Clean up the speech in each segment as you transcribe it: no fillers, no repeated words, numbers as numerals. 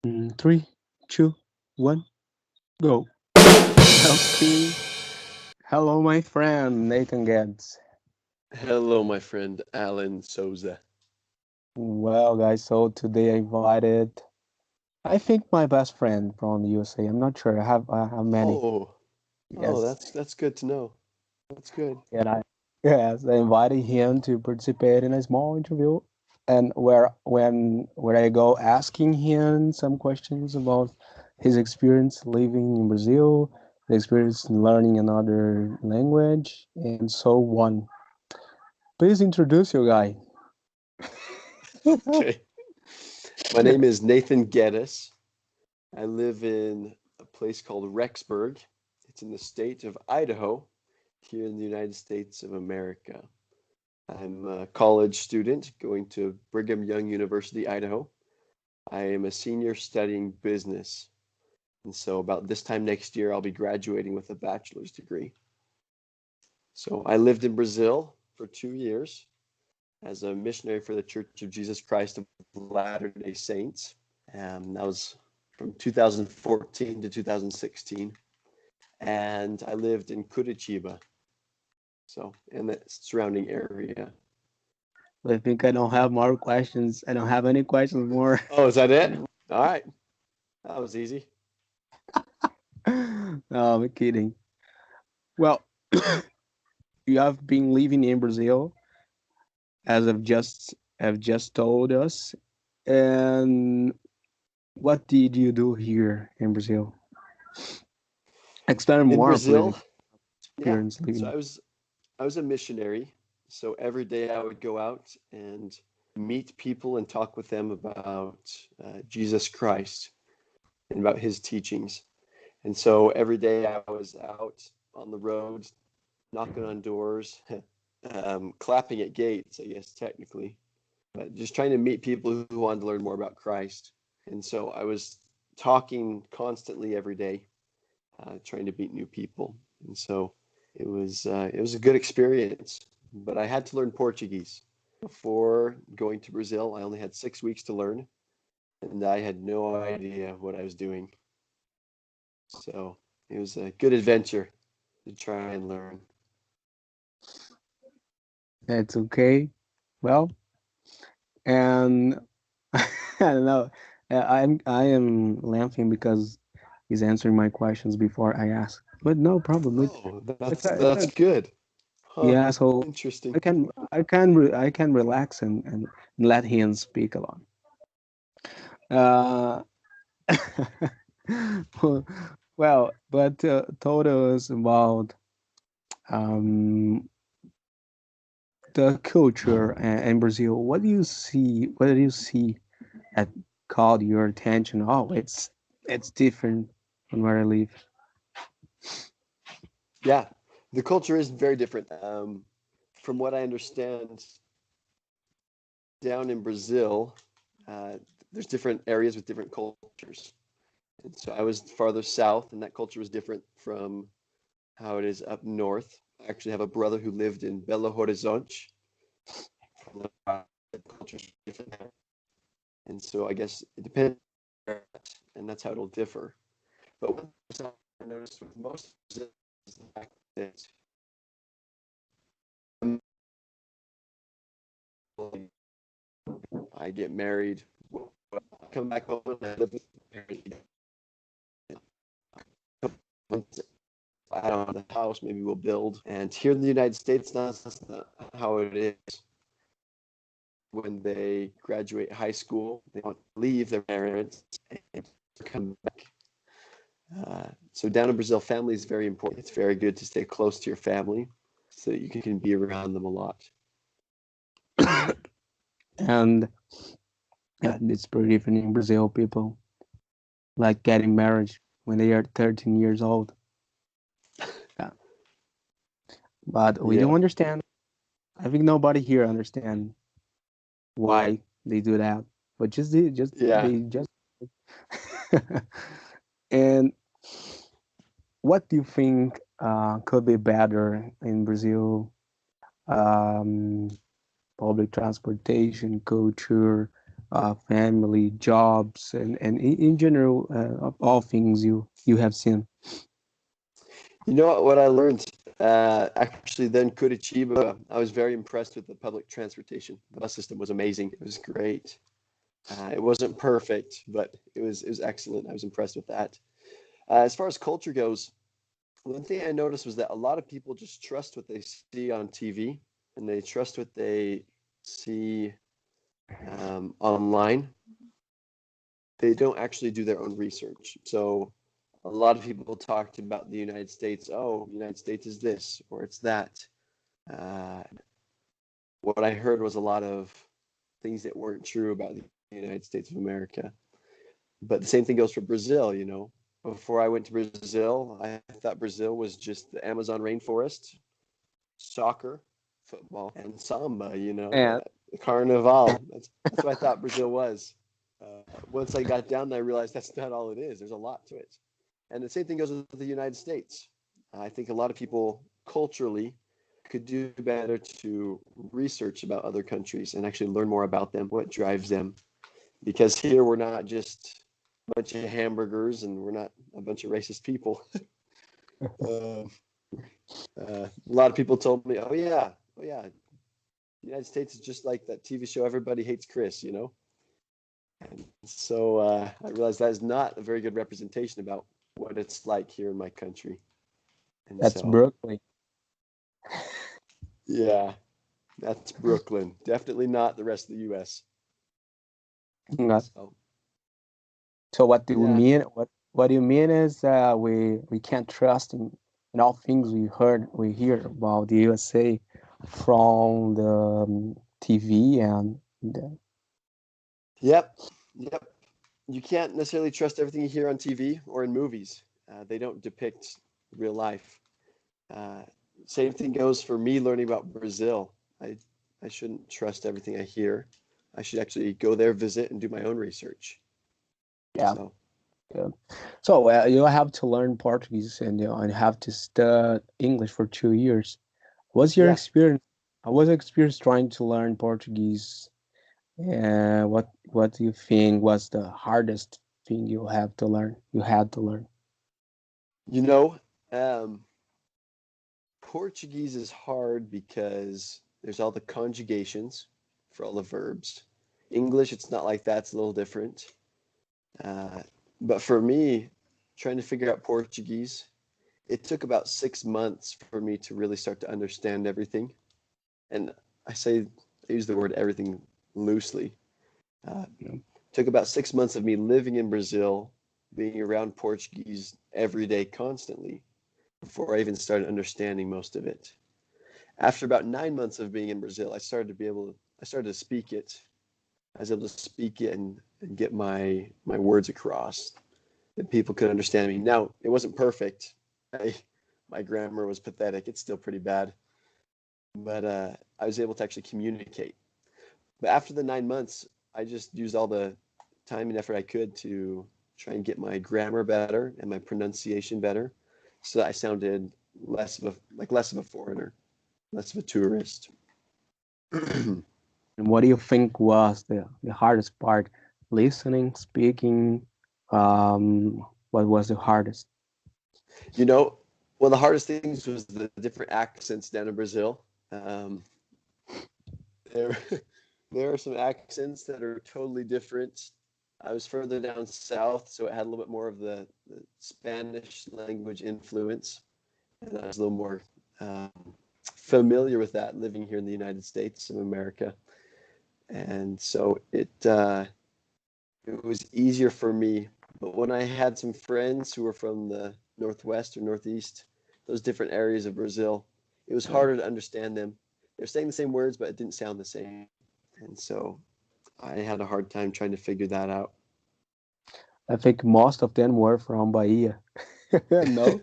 Three, two, one, go. Okay. Hello, my friend Nathan Gads. Hello, my friend Alan Souza. Well, guys, so today I invited, I think my best friend from the USA. I'm not sure. I have many. Oh, oh, Yes, that's good to know. That's good. and I invited him to participate in a small interview, and where I go asking him some questions about his experience living in Brazil, the experience in learning another language, and so on. Please introduce your guy. Okay. My name is Nathan Geddes. I live in a place called Rexburg. It's in the state of Idaho, here in the United States of America. I'm a college student going to Brigham Young University, Idaho. I am a senior studying business. And so about this time next year, I'll be graduating with a bachelor's degree. So I lived in Brazil for 2 years as a missionary for the Church of Jesus Christ of Latter-day Saints. That was from 2014 to 2016. And I lived in Curitiba, so in the surrounding area. I think I don't have more questions. I don't have any questions more. Oh, is that it? All right. That was easy. No, I'm kidding. Well, you have been living in Brazil, as have just told us. And what did you do here in Brazil? Explain In more, please. Brazil, yeah. Experience So living. I was a missionary. So every day I would go out and meet people and talk with them about Jesus Christ and about his teachings. And so every day I was out on the road, knocking on doors, clapping at gates, I guess technically, but just trying to meet people who wanted to learn more about Christ. And so I was talking constantly every day, trying to meet new people. And so it was a good experience. But I had to learn Portuguese before going to Brazil. I only had 6 weeks to learn, and I had no idea what I was doing. So it was a good adventure to try and learn. That's okay. Well, and I don't know. I am laughing because he's answering my questions before I ask. But no problem. Oh, that's It's that's a, good. Huh. yeah. So Interesting. I can relax and let him speak alone. Uh, but told us about um the culture in Brazil. What do you see that caught your attention? Oh, it's different from where I live. Yeah, the culture is very different. From what I understand, down in Brazil, uh, there's different areas with different cultures. And so I was farther south, and that culture was different from how it is up north. I actually have a brother who lived in Belo Horizonte. The culture's different there. And so I guess it depends, and that's how it'll differ. But one thing I noticed with most of it is the fact that I get married, I come back home and I live with my parents. I don't know the house, maybe we'll build. And here in the United States, that's not how it is. When they graduate high school, they want to leave their parents and come back. So down in Brazil, family is very important. It's very good to stay close to your family so that you can be around them a lot. And it's pretty different in Brazil. People like getting married when they are 13 years old. Yeah. But we Yeah, don't understand. I think nobody here understand why they do that. But yeah. they just and what do you think could be better in Brazil? Um, Public transportation, culture, family, jobs, and in general, of all things you have seen? You know what I learned actually then Curitiba, I was very impressed with the public transportation. The bus system was amazing. It was great. It wasn't perfect, but it was excellent. I was impressed with that. As far as culture goes, one thing I noticed was that a lot of people just trust what they see on TV and they trust what they see online. They don't actually do their own research. So a lot of people talked about the United States. Oh, the United States is this or it's that. Uh, what I heard was a lot of things that weren't true about the United States of America. But the same thing goes for Brazil, you know. Before I went to Brazil, I thought Brazil was just the Amazon rainforest, soccer, football, and samba, you know, And carnival. That's what I thought Brazil was. Once I got down there, I realized that's not all it is. There's a lot to it. And the same thing goes with the United States. I think a lot of people culturally could do better to research about other countries and actually learn more about them, what drives them. Because here we're not just a bunch of hamburgers and we're not a bunch of racist people. uh, a lot of people told me, oh yeah, the United States is just like that TV show Everybody Hates Chris, you know? And so I realized that is not a very good representation about what it's like here in my country. And that's so, Brooklyn. yeah, that's Brooklyn. Definitely not the rest of the U.S. Uh, So, So what do you yeah, mean? What do you mean is we can't trust in all things we hear about the USA from the TV and yep, yep. You can't necessarily trust everything you hear on TV or in movies. They don't depict real life. Uh, Same thing goes for me learning about Brazil. I I shouldn't trust everything I hear. I should actually go there, visit, and do my own research. yeah. So Yeah. So you have to learn Portuguese and have to study English for 2 years. What's your yeah, experience? How was your experience trying to learn Portuguese? And what do you think was the hardest thing you have to learn? You had to learn. you know, um, Portuguese is hard because there's all the conjugations for all the verbs. English, it's not like that. It's a little different. Uh, but for me, trying to figure out Portuguese, it took about 6 months for me to really start to understand everything. And I use the word everything loosely. Uh, You Took about 6 months of me living in Brazil, being around Portuguese every day constantly before I even started understanding most of it. After about 9 months of being in Brazil, I started to speak it. I was able to speak it and get my words across that people could understand me. Now, it wasn't perfect. My grammar was pathetic. It's still pretty bad, but I was able to actually communicate. But after the 9 months, I just used all the time and effort I could to try and get my grammar better and my pronunciation better, so that I sounded less of a foreigner, less of a tourist. And what do you think was the hardest part? Listening, speaking, what was the hardest? You know, one of the hardest things was the different accents down in Brazil. Um, there, there are some accents that are totally different. I was further down south, so it had a little bit more of the Spanish language influence, and I was a little more um, familiar with that living here in the United States of America, and so it was easier for me. But when I had some friends who were from the Northwest or Northeast, those different areas of Brazil, it was Yeah. harder to understand them. They're saying the same words, but it didn't sound the same. And so I had a hard time trying to figure that out. I think most of them were from Bahia. No,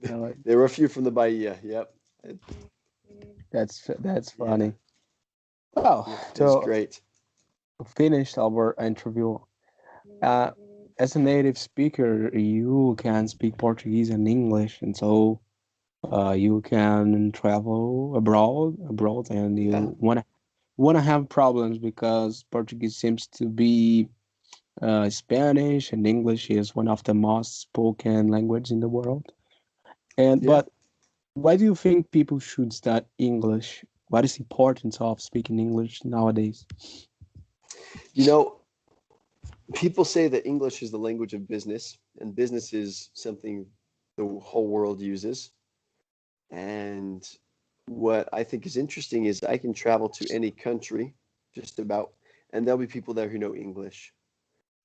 no, There were a few from the Bahia. Yep. that's Yeah. funny. Well, Yeah. It was to great. finish our interview, uh, as a native speaker, you can speak Portuguese and English, and so you can travel abroad, and Yeah. you want to want to have problems because Portuguese seems to be Spanish and English is one of the most spoken language in the world. And Yeah. but why do you think people should start English? What is the importance of speaking English nowadays? You know, people say that English is the language of business, and business is something the whole world uses. And what I think is interesting is I can travel to any country, just about, and there'll be people there who know English.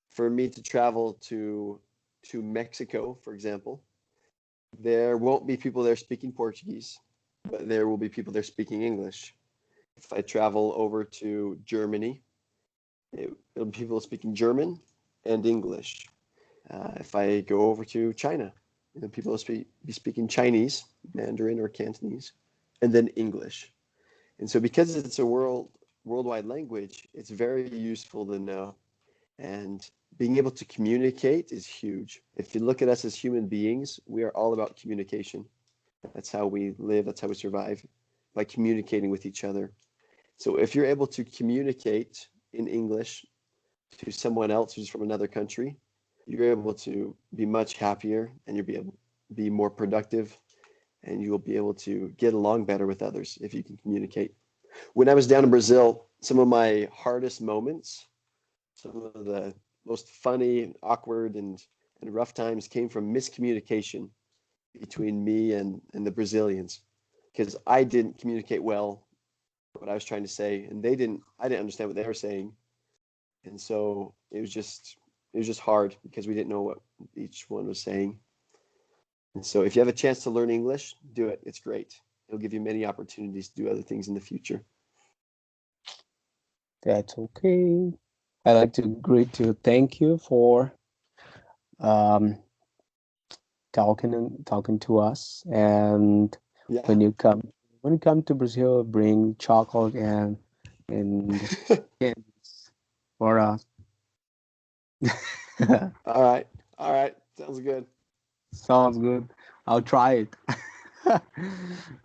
For me to travel to Mexico, for example, there won't be people there speaking Portuguese, but there will be people there speaking English. If I travel over to Germany, it'll be people speaking German and English. If I go over to China, people will be speaking Chinese, Mandarin or Cantonese, and then English. And so because it's a worldwide language, it's very useful to know. And being able to communicate is huge. If you look at us as human beings, we are all about communication. That's how we live, that's how we survive, by communicating with each other. So if you're able to communicate in English to someone else who's from another country, you're able to be much happier and you'll be able to be more productive and you will be able to get along better with others if you can communicate. When I was down in Brazil, some of my hardest moments, some of the most funny, awkward, and rough times came from miscommunication between me and the Brazilians because I didn't communicate well what I was trying to say, and I didn't understand what they were saying. And so it was just hard because we didn't know what each one was saying. And so if you have a chance to learn English, do it. It's great. It'll give you many opportunities to do other things in the future. That's okay. I like to agree to thank you for um, talking to us. And Yeah. when you come to Brazil, bring chocolate and candies for us. All right. All right. Sounds good. Sounds good. I'll try it.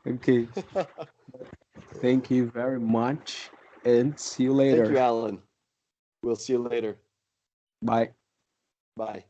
Okay. Thank you very much and see you Thank you, later. Alan. We'll see you later. Bye. Bye.